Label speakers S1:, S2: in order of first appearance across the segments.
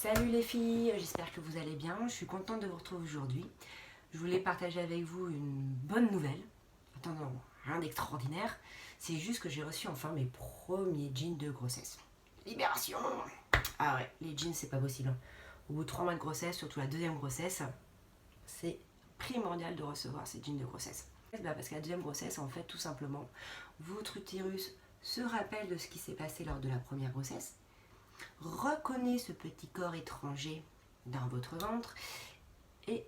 S1: Salut les filles, j'espère que vous allez bien. Je suis contente de vous retrouver aujourd'hui. Je voulais partager avec vous une bonne nouvelle. Attends, rien d'extraordinaire. C'est juste que j'ai reçu enfin mes premiers jeans de grossesse. Libération! Ah ouais, les jeans c'est pas possible, hein. Au bout de 3 mois de grossesse, surtout la deuxième grossesse, c'est primordial de recevoir ces jeans de grossesse. Parce que la deuxième grossesse, en fait, tout simplement, votre utérus se rappelle de ce qui s'est passé lors de la première grossesse, reconnaît ce petit corps étranger dans votre ventre et,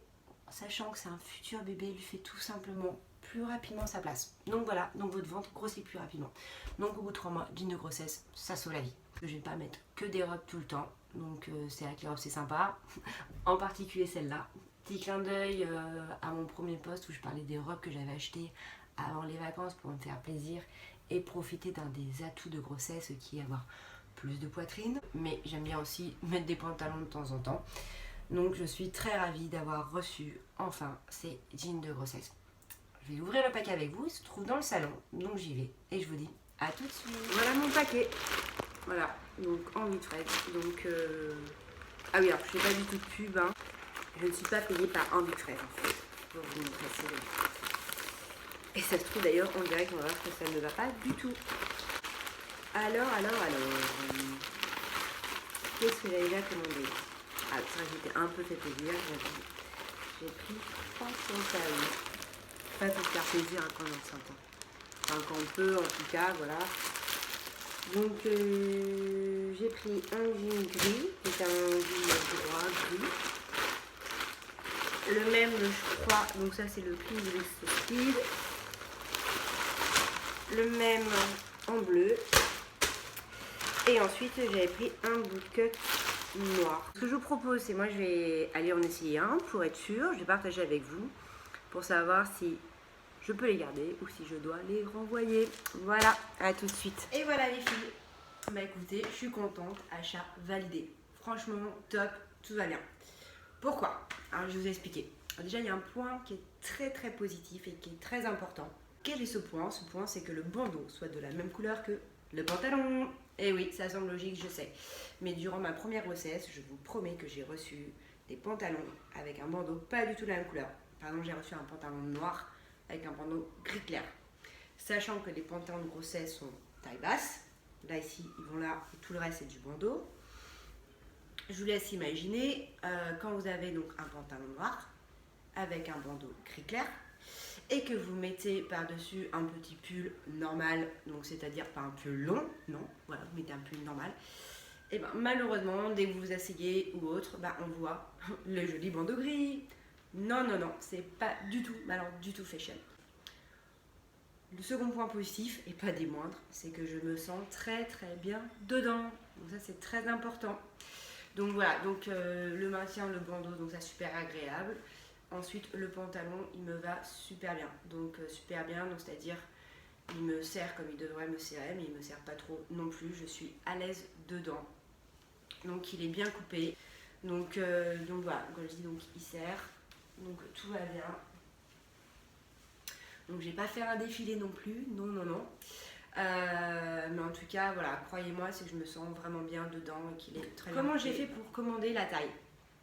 S1: sachant que c'est un futur bébé, lui fait tout simplement plus rapidement sa place. Donc voilà, donc votre ventre grossit plus rapidement. Donc au bout de 3 mois, jean de grossesse, ça sauve la vie. Je ne vais pas mettre que des robes tout le temps, donc c'est vrai que les robes c'est sympa, en particulier celle-là. Petit clin d'œil à mon premier post où je parlais des robes que j'avais achetées avant les vacances pour me faire plaisir et profiter d'un des atouts de grossesse qui est avoir plus de poitrine, mais j'aime bien aussi mettre des pantalons de temps en temps. Donc je suis très ravie d'avoir reçu enfin ces jeans de grossesse. Je vais ouvrir le paquet avec vous, il se trouve dans le salon, donc j'y vais et je vous dis à tout de suite. Voilà mon paquet. Voilà, donc en fraise. Donc ah oui, alors je n'ai pas du tout de pub, hein. Je ne suis pas payée par fraise en fait. Pour vous montrer ça. Et ça se trouve d'ailleurs, on dirait qu'on va voir que ça ne va pas du tout. Alors, qu'est-ce que j'avais déjà commandé? Ah, ça j'étais un peu fait plaisir, j'ai pris 300 calories. Pas pour faire plaisir à quand on s'entend. Enfin, quand on peut, en tout cas, voilà. Donc, j'ai pris un jean gris, qui est un jean droit gris. Le même, je crois, donc ça c'est le Clean Speed. Le même en bleu. Et ensuite, j'avais pris un bootcut noir. Ce que je vous propose, c'est moi, je vais aller en essayer un pour être sûre. Je vais partager avec vous pour savoir si je peux les garder ou si je dois les renvoyer. Voilà, à tout de suite. Et voilà les filles. Bah écoutez, je suis contente. Achat validé. Franchement, top, tout va bien. Pourquoi? Alors, je vais vous expliquer. Déjà, il y a un point qui est très positif et qui est très important. Quel est ce point? Ce point, c'est que le bandeau soit de la même couleur que le pantalon. Et oui, ça semble logique, je sais. Mais durant ma première grossesse, je vous promets que j'ai reçu des pantalons avec un bandeau pas du tout de la même couleur. Par exemple, j'ai reçu un pantalon noir avec un bandeau gris clair. Sachant que les pantalons de grossesse sont taille basse. Là, ici, ils vont là et tout le reste, c'est du bandeau. Je vous laisse imaginer quand vous avez donc un pantalon noir avec un bandeau gris clair et que vous mettez par-dessus un petit pull normal, donc c'est-à-dire pas un pull long, non, voilà, vous mettez un pull normal, et ben malheureusement, dès que vous vous asseyez ou autre, ben, on voit le joli bandeau gris. Non, c'est pas du tout, mais alors du tout fashion. Le second point positif, et pas des moindres, c'est que je me sens très bien dedans, donc ça c'est très important. Donc voilà, donc le maintien, le bandeau, donc ça super agréable. Ensuite, le pantalon, il me va super bien. Donc super bien, donc c'est-à-dire il me serre comme il devrait me serrer, mais il ne me serre pas trop non plus. Je suis à l'aise dedans. Donc il est bien coupé. Donc voilà, comme je dis, donc il serre. Donc tout va bien. Donc je vais pas faire un défilé non plus, non. Mais en tout cas, voilà, croyez-moi, c'est que je me sens vraiment bien dedans et qu'il est très bien. Comment j'ai fait pour commander la taille?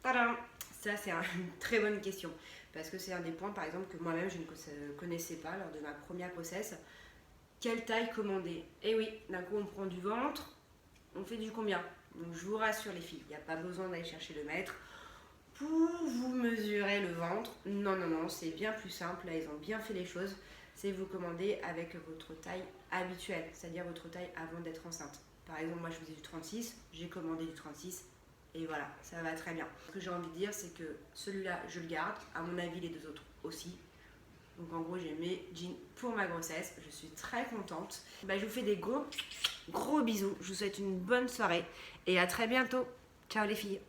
S1: Tadam! Ça, c'est une très bonne question. Parce que c'est un des points, par exemple, que moi-même, je ne connaissais pas lors de ma première grossesse. Quelle taille commander? Et oui, d'un coup, on prend du ventre, on fait du combien? Donc, je vous rassure, les filles, il n'y a pas besoin d'aller chercher le mètre. Pour vous mesurer le ventre, non, c'est bien plus simple. Là, ils ont bien fait les choses. C'est vous commander avec votre taille habituelle, c'est-à-dire votre taille avant d'être enceinte. Par exemple, moi, je faisais du 36, j'ai commandé du 36. Et voilà, ça va très bien. Ce que j'ai envie de dire, c'est que celui-là, je le garde. À mon avis, les deux autres aussi. Donc en gros, j'ai mes jeans pour ma grossesse. Je suis très contente. Bah, je vous fais des gros bisous. Je vous souhaite une bonne soirée. Et à très bientôt. Ciao les filles.